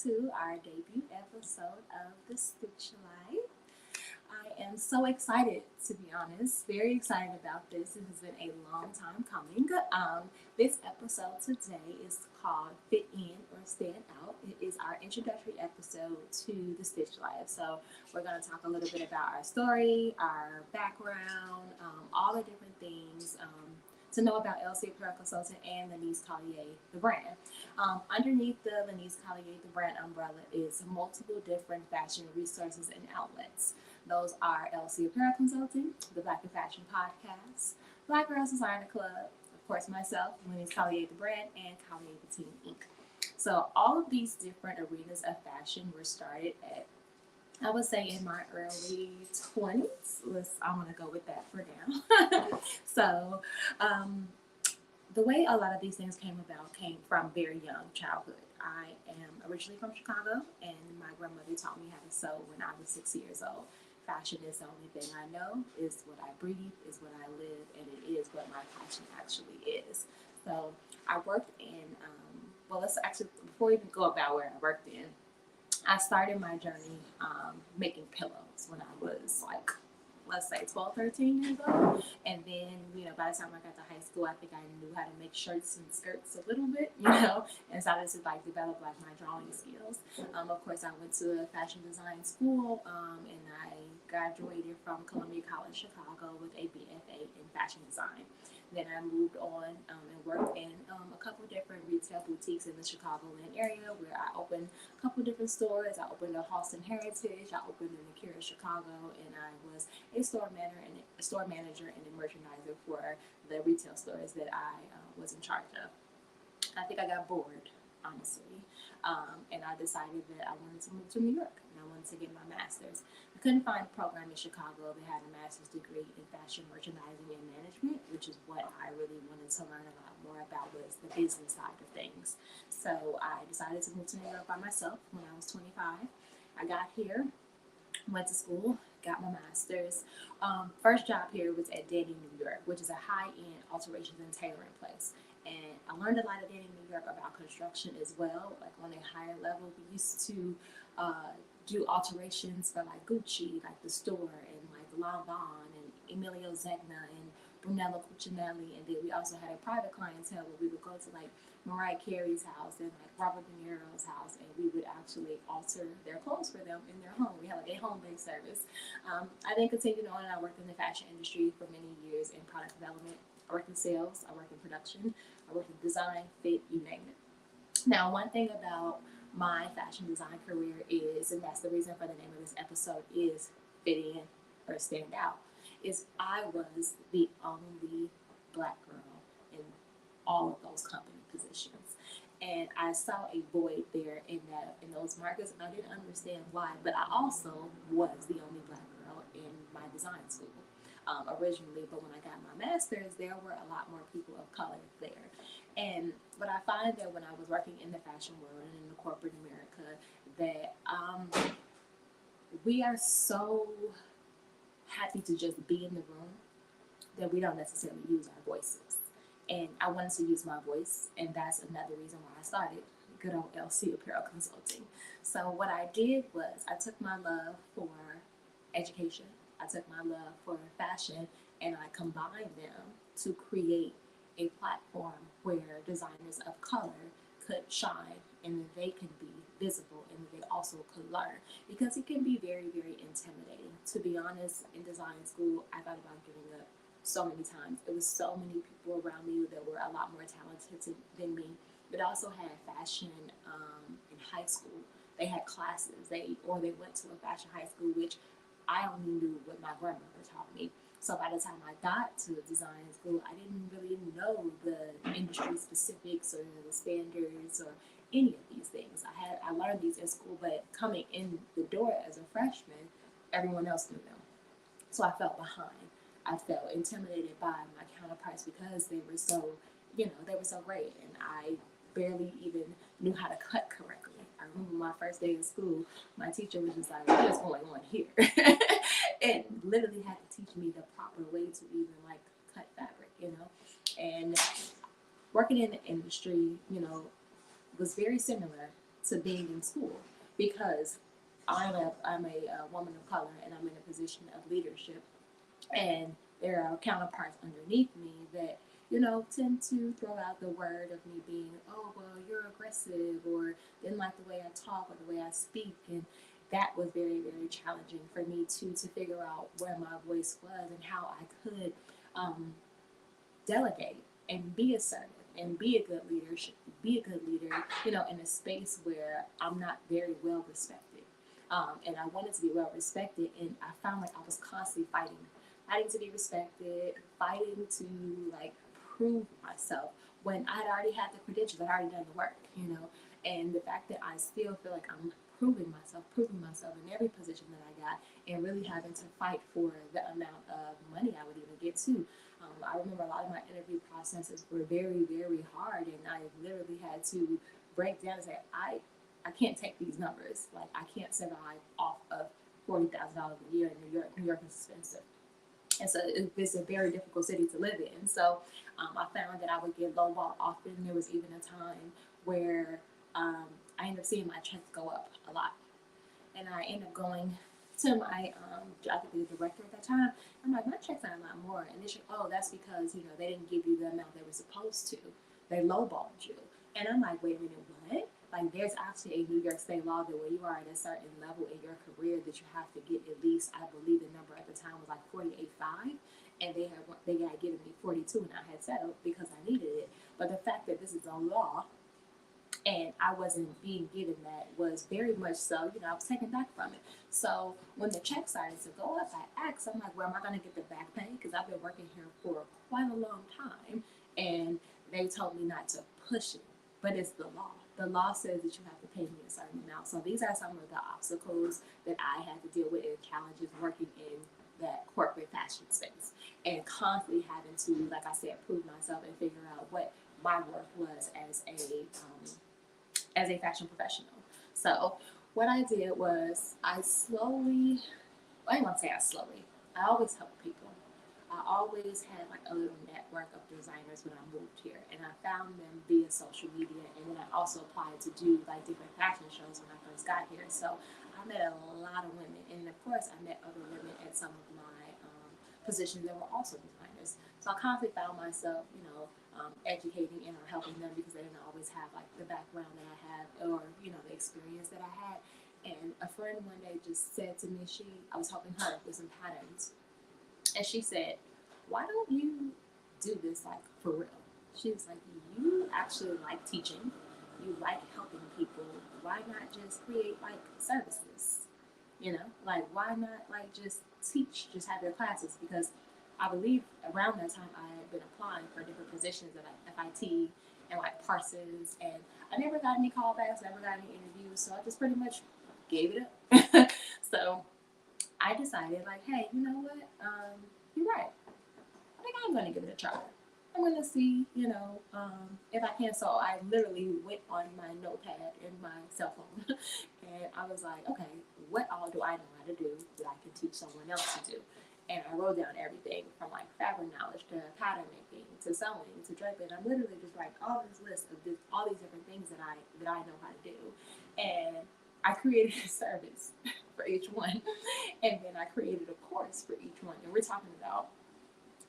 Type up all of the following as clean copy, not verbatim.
to our debut episode of The Stitch Life. I am so excited, to be honest, very excited about this. It has been a long time coming. This episode today is called Fit In or Stand Out. It is our introductory episode to The Stitch Life. So, we're going to talk a little bit about our story, our background, all the different things. To know about LC Apparel Consultant and Lenise Collier, the brand. Underneath the Lenise Collier, the brand umbrella, is multiple different fashion resources and outlets. Those are LC Apparel Consulting, the Black and Fashion Podcast, Black Girls Designer Club, of course myself, Lenise Collier, the brand, and Collier the Team Inc. So all of these different arenas of fashion were started at, I would say, in my early 20s. I'm going to go with that for now. So, the way a lot of these things came about came from very young childhood. I am originally from Chicago, and my grandmother taught me how to sew when I was 6 years old. Fashion is the only thing I know, is what I breathe, is what I live, and it is what my passion actually is. So I worked in, well, let's actually, before we even go about where I worked in, I started my journey making pillows when I was like, let's say 12, 13 years old. And then, by the time I got to high school, I think I knew how to make shirts and skirts a little bit, and started to like develop like my drawing skills. Of course, I went to a fashion design school, and I graduated from Columbia College Chicago with a BFA in fashion design. Then I moved on and worked in a couple different retail boutiques in the Chicagoland area where I opened a couple different stores. I opened a Halston Heritage, I opened in Akira Chicago, and I was a store manager and a merchandiser for the retail stores that I was in charge of. I think I got bored, honestly, and I decided that I wanted to move to New York and I wanted to get my master's. I couldn't find a program in Chicago that had a master's degree in fashion merchandising and management, which is what I really wanted to learn a lot more about, was the business side of things. So I decided to move to New York by myself when I was 25. I got here, went to school, got my master's. First job here was at Danny, New York, which is a high-end alterations and tailoring place. And I learned a lot of Danny, New York about construction as well. Like on a higher level, we used to do alterations for like Gucci, like the store, and like Lanvin and Emilio Zegna and Brunello Cucinelli. And then we also had a private clientele where we would go to like Mariah Carey's house and like Robert De Niro's house, and we would actually alter their clothes for them in their home. We had like a home-based service. I then continued on, and I worked in the fashion industry for many years in product development. I worked in sales, I worked in production, I worked in design, fit, you name it. Now, one thing about my fashion design career is, and that's the reason for the name of this episode, is fit in or stand out, is I was the only black girl in all of those company positions. And I saw a void there in those markets, and I didn't understand why. But I also was the only black girl in my design school originally. But when I got my master's, there were a lot more people of color there. And but I find that when I was working in the fashion world and in the corporate America, that we are so happy to just be in the room that we don't necessarily use our voices. And I wanted to use my voice, and that's another reason why I started good old LC Apparel Consulting. So what I did was I took my love for education, I took my love for fashion, and I combined them to create a platform where designers of color could shine and that they can be visible and that they also could learn, because it can be very, very intimidating. To be honest, in design school, I thought about giving up so many times. It was so many people around me that were a lot more talented than me, but also had fashion in high school. They had classes, they went to a fashion high school, which I only knew what my grandmother taught me. So by the time I got to design school, I didn't really know the industry specifics or the standards or any of these things. I learned these in school, but coming in the door as a freshman, everyone else knew them. So I felt behind. I felt intimidated by my counterparts because they were so, they were so great, and I barely even knew how to cut correctly. I remember my first day in school, my teacher was just like, "What is going on here?" and literally had to teach me the proper way to even like cut fabric. And working in the industry, was very similar to being in school because I'm a woman of color and I'm in a position of leadership, and there are counterparts underneath me that tend to throw out the word of me being, oh well, you're aggressive, or didn't like the way I talk or the way I speak, and that was very very challenging for me to figure out where my voice was and how I could um, delegate and be assertive and be a good leader, in a space where I'm not very well respected. And I wanted to be well respected, and I found like I was constantly fighting to be respected, fighting to like prove myself when I'd already had the credentials, I'd already done the work, and the fact that I still feel like I'm proving myself in every position that I got, and really having to fight for the amount of money I would even get to. I remember a lot of my interview processes were very, very hard, and I literally had to break down and say, I can't take these numbers. Like, I can't survive off of $40,000 a year in New York. New York is expensive. And so it's a very difficult city to live in. So I found that I would get lowballed often. There was even a time where I ended up seeing my checks go up a lot. And I ended up going to my I think the director at that time. I'm like, my checks are a lot more. And she's like, oh, that's because they didn't give you the amount they were supposed to. They lowballed you. And I'm like, wait a minute, what? Like, there's actually a New York State law that when you are at a certain level in your career that you have to get at least, I believe the number at the time was like 48.5, and they had given me 42, and I had settled because I needed it. But the fact that this is a law and I wasn't being given that was very much so, I was taken back from it. So when the check started to go up, I asked, I'm like, where am I going to get the back pay? Because I've been working here for quite a long time. And they told me not to push it, but it's the law. The law says that you have to pay me a certain amount. So these are some of the obstacles that I had to deal with and challenges working in that corporate fashion space, and constantly having to, like I said, prove myself and figure out what my worth was as a fashion professional. So what I did was I didn't want to say I slowly, I always help people. I always had like a little network of designers when I moved here, and I found them via social media, and then I also applied to do like different fashion shows when I first got here. So I met a lot of women, and of course I met other women at some of my positions that were also designers. So I constantly found myself, educating and or helping them because they didn't always have like the background that I had or the experience that I had. And a friend one day just said to me, I was helping her with some patterns, and she said, "Why don't you do this like for real?" She was like, "You actually like teaching, you like helping people. Why not just create like services? Like why not like just teach, just have your classes?" Because I believe around that time I had been applying for different positions at FIT and like Parsons, and I never got any callbacks, never got any interviews, so I just pretty much gave it up. So I decided, like, hey, you know what? You're right. I think I'm going to give it a try. I'm going to see, if I can. So I literally went on my notepad in my cell phone and I was like, okay, what all do I know how to do that I can teach someone else to do? And I wrote down everything from like fabric knowledge to pattern making to sewing to draping. I'm literally just writing all this list of all these different things that I know how to do. And I created a service for each one. And then I created a course for each one. And we're talking about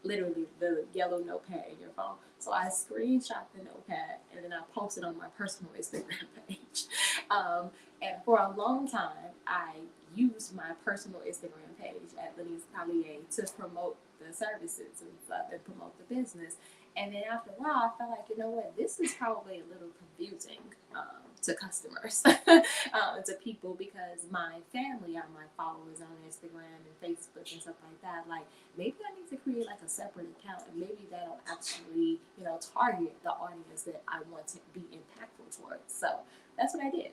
literally the yellow notepad in your phone. So I screenshot the notepad and then I posted on my personal Instagram page. And for a long time, I used my personal Instagram page at Lenise Collier to promote the services and stuff and promote the business. And then after a while, I felt like, you know what, this is probably a little confusing to customers, to people, because my family are my followers on Instagram and Facebook and stuff like that. Like, maybe I need to create like a separate account, and maybe that'll actually, target the audience that I want to be impactful towards. So that's what I did.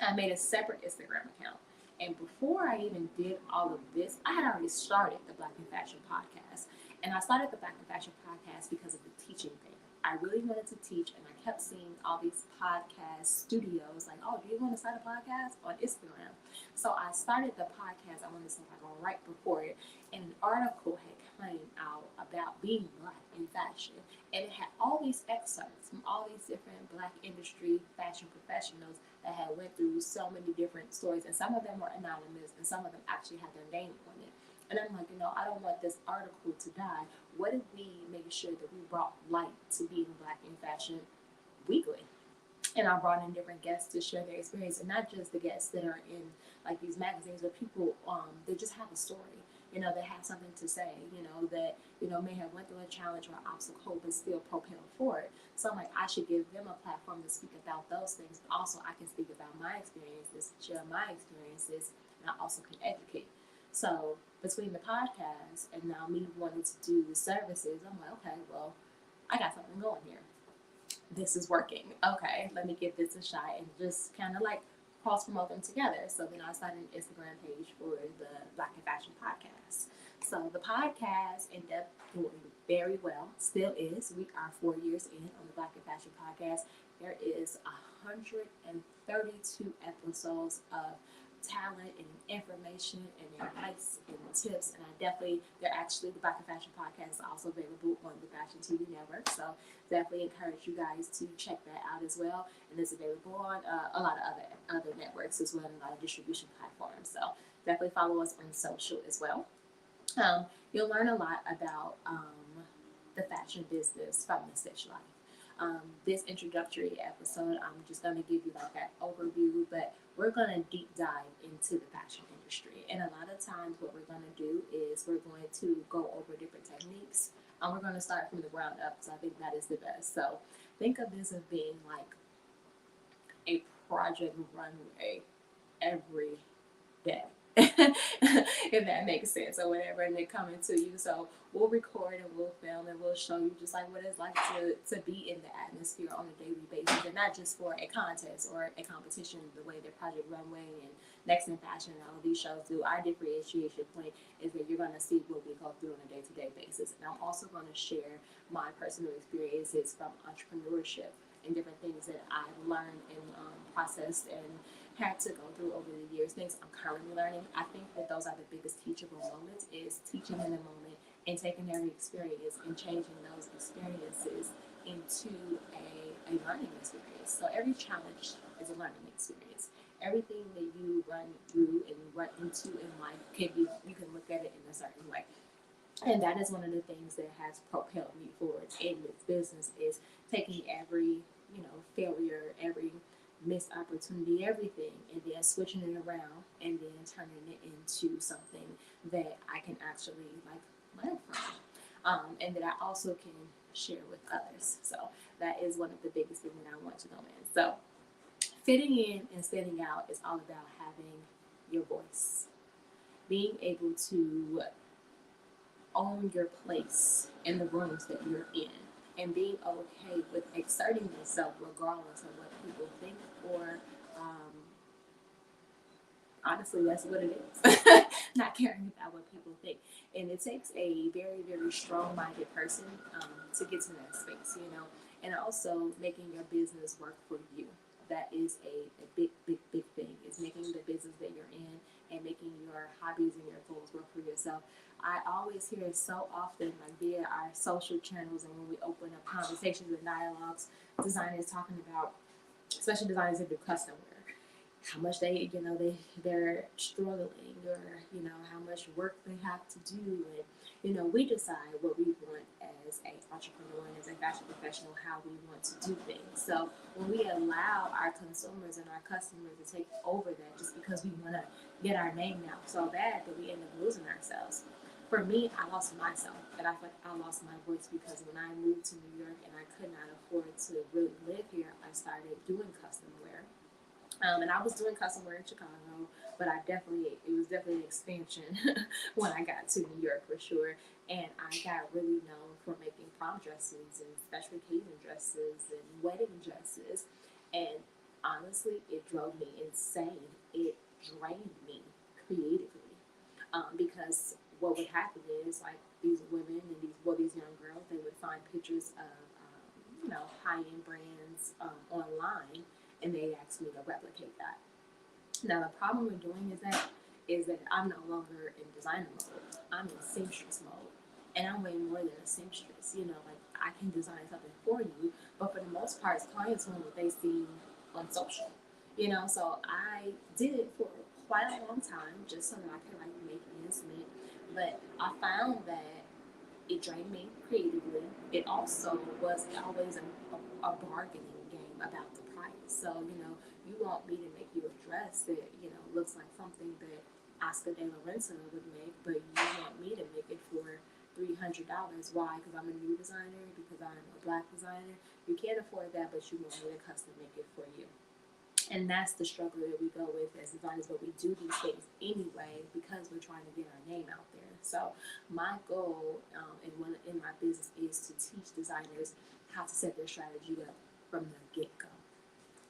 I made a separate Instagram account. And before I even did all of this, I had already started the Black in Fashion podcast. And I started the Black in Fashion podcast because of the teaching thing. I really wanted to teach, and I kept seeing all these podcast studios like, oh, do you want to start a podcast on Instagram? So I started the podcast, I want to say like right before it, and an article had came out about being black in fashion. And it had all these excerpts from all these different black industry fashion professionals that had went through so many different stories. And some of them were anonymous, and some of them actually had their name on it. And I'm like, I don't want this article to die. What if we make sure that we brought light to being black in fashion weekly? And I brought in different guests to share their experience, and not just the guests that are in like these magazines, but people that just have a story. That have something to say. That may have went through a challenge or an obstacle, but still propelled forward. So I'm like, I should give them a platform to speak about those things, but also I can speak about my experiences, share my experiences, and I also can educate. So between the podcast and now me wanting to do the services, I'm like, okay, well, I got something going here. This is working. Okay, let me give this a shot and just kind of like cross promote them together. So then I started an Instagram page for the Black in Fashion podcast. So the podcast ended up doing very well, still is. We are 4 years in on the Black in Fashion podcast. There is 132 episodes of talent and information and advice and tips, and the Black in Fashion podcast is also available on the Fashion TV network, so definitely encourage you guys to check that out as well, and it's available on a lot of other networks as well, and a lot of distribution platforms, so definitely follow us on social as well. You'll learn a lot about the fashion business from the Stitch Life. This introductory episode, I'm just going to give you like that overview, but we're going to deep dive into the fashion industry. And a lot of times what we're going to do is we're going to go over different techniques. We're going to start from the ground up because I think that is the best. So think of this as being like a project runway every day. If that makes sense, or whatever, and they're coming to you. So we'll record and we'll film and we'll show you just like what it's like to be in the atmosphere on a daily basis, and not just for a contest or a competition the way that Project Runway and Next in Fashion and all of these shows do. Our differentiation point is that you're going to see what we go through on a day-to-day basis, and I'm also going to share my personal experiences from entrepreneurship and different things that I've learned and processed and had to go through over the years, things I'm currently learning. I think that those are the biggest teachable moments, is teaching in the moment and taking every experience and changing those experiences into a learning experience. So every challenge is a learning experience. Everything that you run through and run into in life you can look at it in a certain way. And that is one of the things that has propelled me forward in this business, is taking every, failure, every missed opportunity, everything, and then switching it around and then turning it into something that I can actually like learn from, and that I also can share with others. So that is one of the biggest things that I want to go in. So fitting in and standing out is all about having your voice, being able to own your place in the rooms that you're in, and being okay with exerting yourself regardless of what people think, or honestly, that's what it is. Not caring about what people think. And it takes a very, very strong-minded person to get to that space, and also making your business work for you. That is a big, big, big thing, is making the business that you're in and making your hobbies and your goals work for yourself. I always hear it so often, like via our social channels and when we open up conversations and dialogues, designers talking about, especially designers that do custom wear, how much they're struggling, or how much work they have to do, and we decide what we want as an entrepreneur and as a fashion professional, how we want to do things. So when we allow our consumers and our customers to take over that just because we want to get our name out so bad, that we end up losing ourselves. For me, I lost myself, and I feel like I lost my voice, because when I moved to New York and I could not afford to really live here, I started doing custom wear. And I was doing custom wear in Chicago, but it was definitely an expansion when I got to New York, for sure. And I got really known for making prom dresses and special occasion dresses and wedding dresses. And honestly, it drove me insane. It drained me creatively, because what would happen is, like, these women and these young girls, they would find pictures of high-end brands online, and they asked me to replicate that. Now the problem with doing is that I'm no longer in designer mode. I'm in seamstress mode, and I'm way more than a seamstress. Like I can design something for you, but for the most part, clients want what they see on social. So I did it for quite a long time just so that I could like make ends meet. But I found that it drained me creatively. It also was always a bargaining game about the price. So, you want me to make you a dress that, looks like something that Oscar de la Renta would make, but you want me to make it for $300. Why? Because I'm a new designer, because I'm a black designer. You can't afford that, but you want me to custom make it for you. And that's the struggle that we go with as designers, but we do these things anyway because we're trying to get our name out there. So my goal in my business is to teach designers how to set their strategy up from the get-go,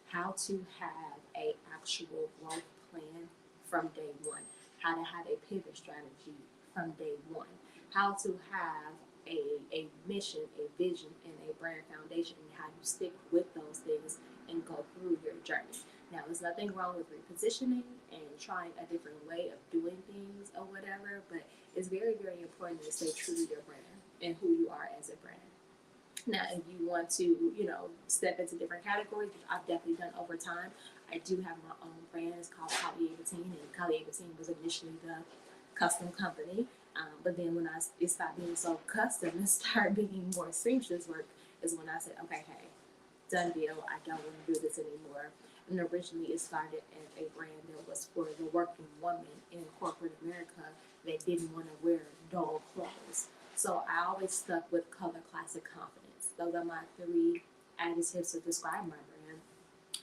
how to have a actual growth plan from day one, how to have a pivot strategy from day one, how to have a mission, a vision, and a brand foundation, and how you stick with those things and go through your journey. Now, there's nothing wrong with repositioning and trying a different way of doing things or whatever, but it's very, very important to stay true to your brand and who you are as a brand. Now, if you want to, step into different categories, which I've definitely done over time, I do have my own brand. It's called Collier Batine, and Collier Batine was initially the custom company. But then when it stopped being so custom and started being more seamstress work is when I said, okay, hey, done deal. I don't want to do this anymore. And originally it started as a brand that was for the working woman in corporate America that didn't want to wear dull clothes. So I always stuck with color, classic, confidence. Those are my three adjectives to describe my brand.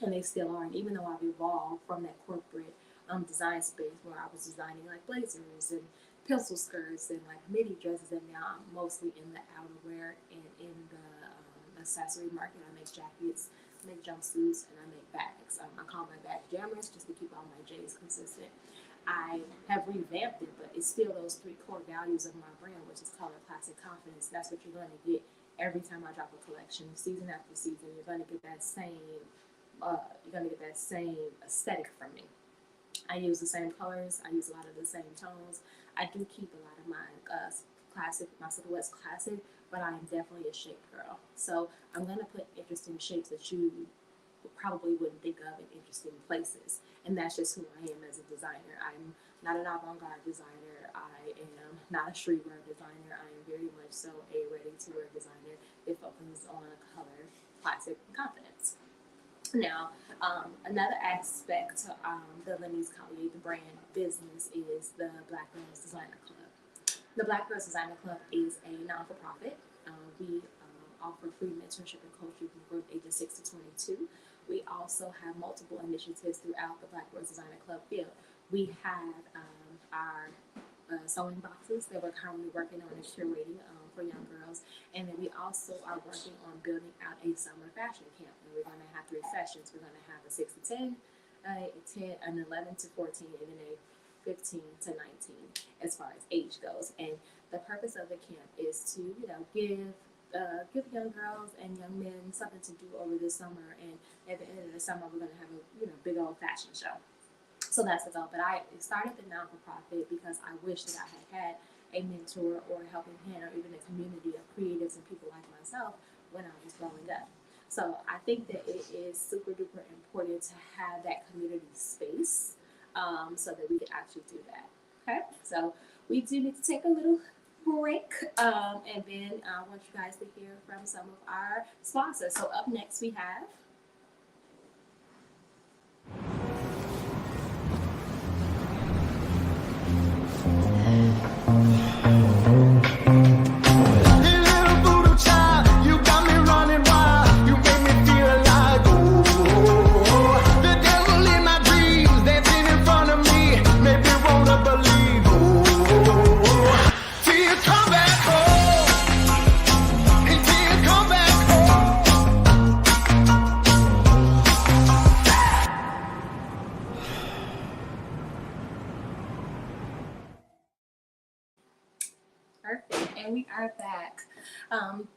And they still are. And even though I've evolved from that corporate design space where I was designing like blazers and pencil skirts and like midi dresses, and now I'm mostly in the outerwear and in the accessory market. I make jackets, I make jumpsuits, and I make bags. I call my bag jammers just to keep all my J's consistent. I have revamped it, but it's still those three core values of my brand, which is color, classic, confidence. That's what you're going to get every time I drop a collection, season after season. You're going to get that same aesthetic from me. I use the same colors. I use a lot of the same tones. I do keep a lot of my my silhouettes classic, but I am definitely a shape girl. So I'm going to put interesting shapes that you probably wouldn't think of in interesting places. And that's just who I am as a designer. I'm not an avant-garde designer. I am not a streetwear designer. I am very much so a ready-to-wear designer that focuses on color, classic, and confidence. Now, another aspect to the Lenny's Collier, the brand business, is the Black Girls Designer Club. The Black Girls Designer Club is a non-for-profit. We offer free mentorship and coaching from group ages 6 to 22. We also have multiple initiatives throughout the Black Girls Designer Club field. We have our sewing boxes that we're currently working on and curating for young girls. And then we also are working on building out a summer fashion camp. And we're going to have 3 sessions. We're going to have a 6 to 10, an 11 to 14, and then a 15 to 19 as far as age goes. And the purpose of the camp is to, give young girls and young men something to do over the summer. And at the end of the summer, we're going to have a big old fashion show. So that's the goal. But I started the non-for-profit because I wish that I had a mentor or a helping hand or even a community of creatives and people like myself when I was growing up. So I think that it is super duper important to have that community space so that we can actually do that. Okay, so we do need to take a little break and then I want you guys to hear from some of our sponsors. So up next we have perfect. And we are back.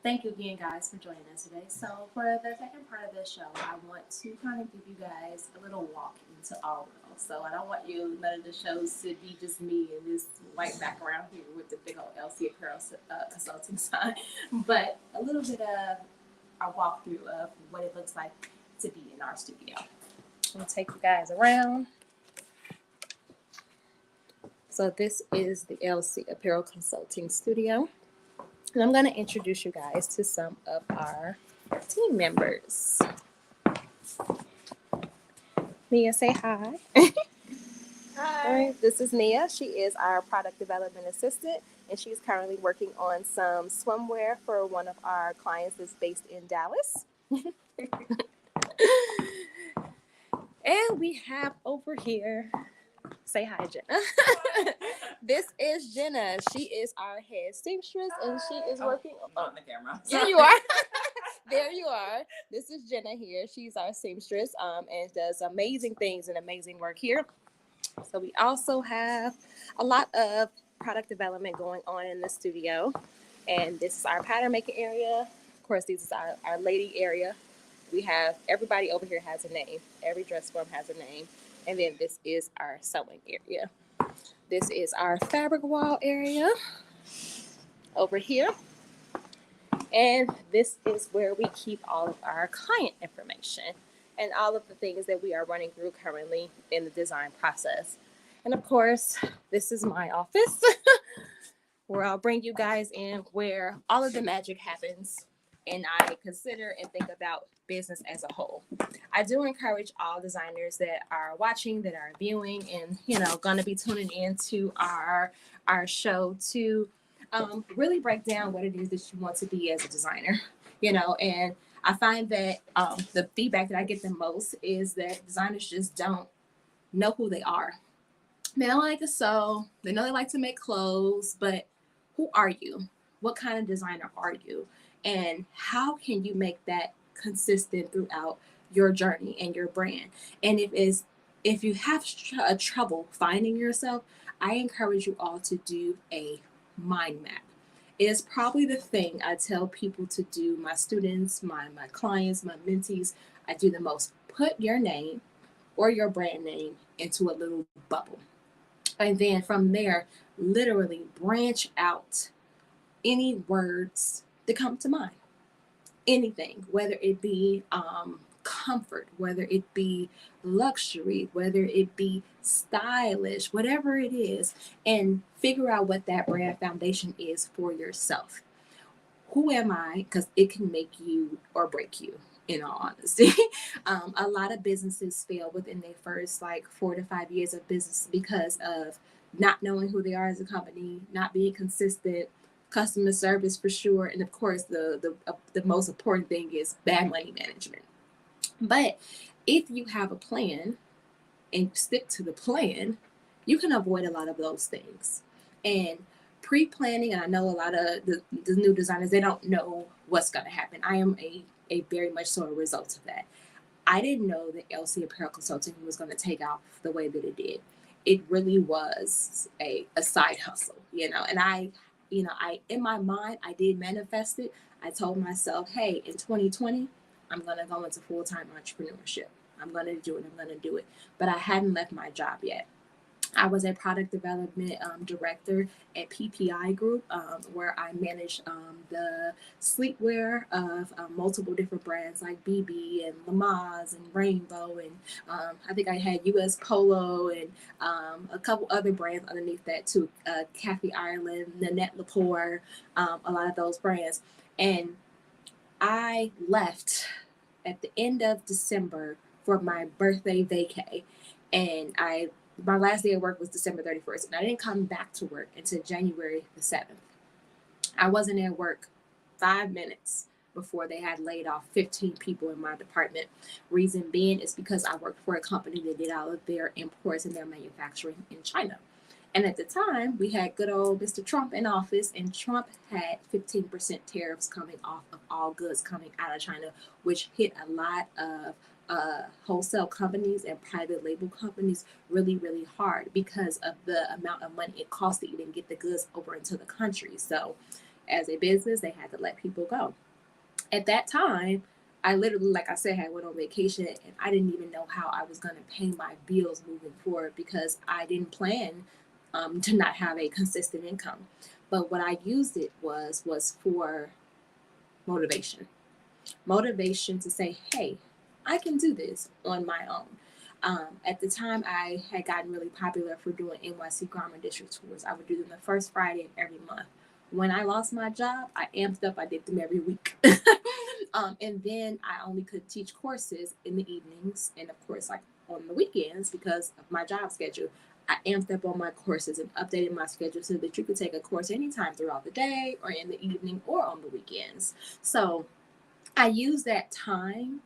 Thank you again, guys, for joining us today. So, for the second part of the show, I want to kind of give you guys a little walk into our world. So, I don't want you, none of the shows to be just me and this white background here with the big old LC Apparel consulting sign, but a little bit of a walkthrough of what it looks like to be in our studio. I'm going to take you guys around. So this is the LC Apparel Consulting Studio. And I'm going to introduce you guys to some of our team members. Nia, say hi. Hi. This is Nia. She is our product development assistant, and she's currently working on some swimwear for one of our clients that's based in Dallas. And we have over here, say hi, Jenna. This is Jenna. She is our head seamstress, and she is working on the camera. Yeah, you are. There you are. This is Jenna here. She's our seamstress, and does amazing things and amazing work here. So we also have a lot of product development going on in the studio, and this is our pattern making area. Of course, this is our lady area. We have, everybody over here has a name. Every dress form has a name. And then this is our sewing area. This is our fabric wall area over here. And this is where we keep all of our client information and all of the things that we are running through currently in the design process. And of course, this is my office where I'll bring you guys in, where all of the magic happens and I consider and think about business as a whole. I do encourage all designers that are watching, that are viewing, and going to be tuning into our show to really break down what it is that you want to be as a designer. And I find that the feedback that I get the most is that designers just don't know who they are. They don't like to sew. They know they like to make clothes, but who are you? What kind of designer are you? And how can you make that consistent throughout your journey and your brand? And if you have trouble finding yourself, I encourage you all to do a mind map. It is probably the thing I tell people to do, my students, my clients, my mentees, I do the most. Put your name or your brand name into a little bubble. And then from there, literally branch out any words that come to mind. Anything, whether it be comfort, whether it be luxury, whether it be stylish, whatever it is, and figure out what that brand foundation is for yourself. Who am I? Because it can make you or break you, in all honesty. A lot of businesses fail within their first 4 to 5 years of business because of not knowing who they are as a company, not being consistent, customer service for sure, and of course the most important thing is bad money management. But if you have a plan and stick to the plan, you can avoid a lot of those things. And pre-planning, and I know a lot of the new designers, they don't know what's going to happen. I am a very much so a result of that. I didn't know that LC Apparel Consulting was going to take off the way that it did. It really was a side hustle, and I in my mind, I did manifest it. I told myself, hey, in 2020, I'm going to go into full-time entrepreneurship. I'm going to do it. But I hadn't left my job yet. I was a product development director at PPI Group, where I managed the sleepwear of multiple different brands like BB and Lamaze and Rainbow, and I think I had US Polo and a couple other brands underneath that too, Kathy Ireland, Nanette Lepore, a lot of those brands. And I left at the end of December for my birthday vacay, and my last day of work was December 31st, and I didn't come back to work until January the 7th. I wasn't at work 5 minutes before they had laid off 15 people in my department. Reason being is because I worked for a company that did all of their imports and their manufacturing in China. And at the time, we had good old Mr. Trump in office, and Trump had 15% tariffs coming off of all goods coming out of China, which hit a lot of wholesale companies and private label companies really, really hard because of the amount of money it costs to even get the goods over into the country. So as a business, they had to let people go. At that time, I literally, like I said, had went on vacation and I didn't even know how I was going to pay my bills moving forward because I didn't plan to not have a consistent income. But what I used it was for motivation, motivation to say, hey, I can do this on my own. At the time, I had gotten really popular for doing NYC Garment District tours. I would do them the first Friday of every month. When I lost my job, I amped up. I did them every week. And then I only could teach courses in the evenings and, of course, like on the weekends because of my job schedule. I amped up on my courses and updated my schedule so that you could take a course anytime throughout the day or in the evening or on the weekends. So I used that time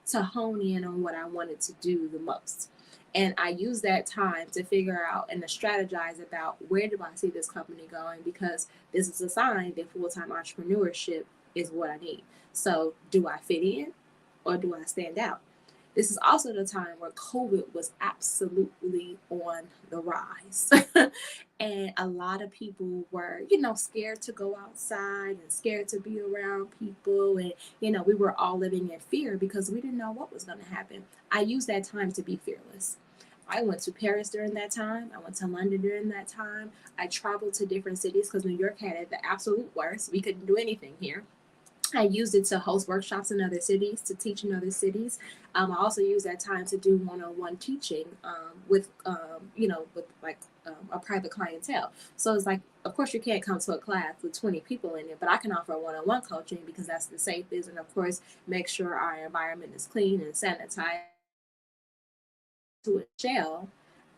to hone in on what I wanted to do the most. And I used that time to figure out and to strategize about where do I see this company going, because this is a sign that full-time entrepreneurship is what I need. So do I fit in or do I stand out? This is also the time where COVID was absolutely on the rise. And a lot of people were, scared to go outside and scared to be around people. And, we were all living in fear because we didn't know what was going to happen. I used that time to be fearless. I went to Paris during that time. I went to London during that time. I traveled to different cities because New York had it the absolute worst. We couldn't do anything here. I used it to host workshops in other cities, to teach in other cities. I also used that time to do one-on-one teaching with a private clientele. So it's like, of course, you can't come to a class with 20 people in it, but I can offer one-on-one coaching because that's the safest. And of course, make sure our environment is clean and sanitized. To a jail,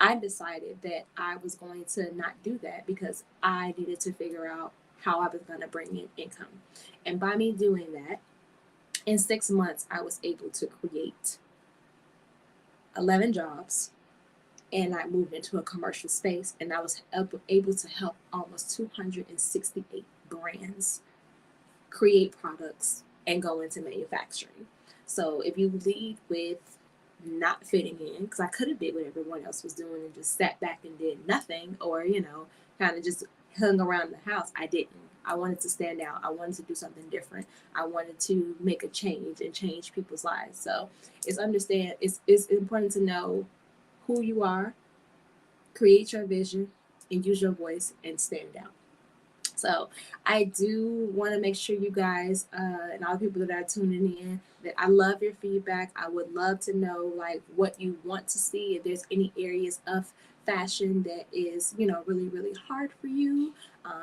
I decided that I was going to not do that because I needed to figure out how I was going to bring in income. And by me doing that, in 6 months, I was able to create 11 jobs and I moved into a commercial space and I was able to help almost 268 brands create products and go into manufacturing. So if you lead with not fitting in, because I could have did what everyone else was doing and just sat back and did nothing, or kind of just hung around the house. I didn't. I wanted to stand out. I wanted to do something different. I wanted to make a change and change people's lives. So it's important to know who you are, create your vision, and use your voice and stand out. So I do want to make sure you guys and all the people that are tuning in, that I love your feedback. I would love to know like what you want to see. If there's any areas of fashion that is, really, really hard for you,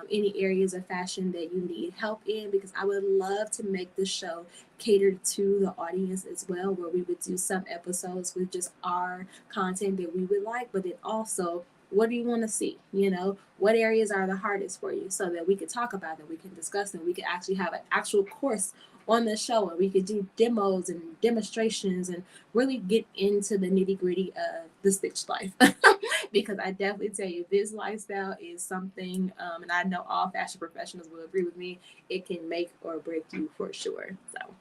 any areas of fashion that you need help in, because I would love to make the show catered to the audience as well, where we would do some episodes with just our content that we would like, but then also what do you want to see? What areas are the hardest for you, so that we could talk about it, we can discuss it, we could actually have an actual course on the show, and we could do demos and demonstrations and really get into the nitty gritty of the stitch life. Because I definitely tell you, this lifestyle is something, and I know all fashion professionals will agree with me, it can make or break you for sure. So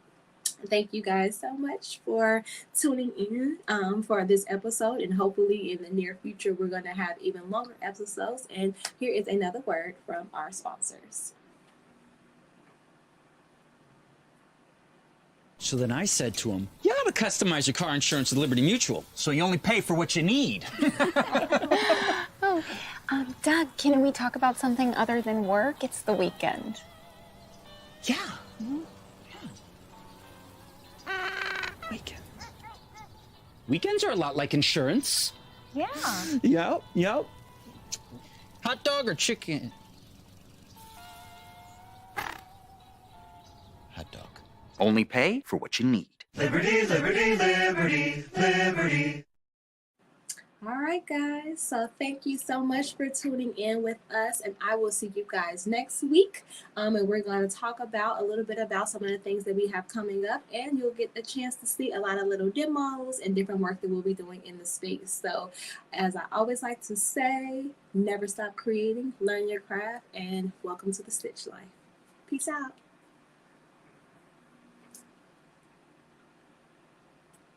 thank you guys so much for tuning in for this episode, and hopefully in the near future we're going to have even longer episodes. And here is another word from our sponsors. So then I said to him, you ought to customize your car insurance with Liberty Mutual, so you only pay for what you need. Doug, can we talk about something other than work? It's the weekend. Yeah. Weekend. Weekends are a lot like insurance. Yeah. Yep. Hot dog or chicken? Hot dog. Only pay for what you need. Liberty, liberty, liberty, liberty. All right, guys. So thank you so much for tuning in with us, and I will see you guys next week. And we're going to talk about a little bit about some of the things that we have coming up, and you'll get a chance to see a lot of little demos and different work that we'll be doing in the space. So, as I always like to say, never stop creating, learn your craft, and welcome to the Stitch Life. Peace out.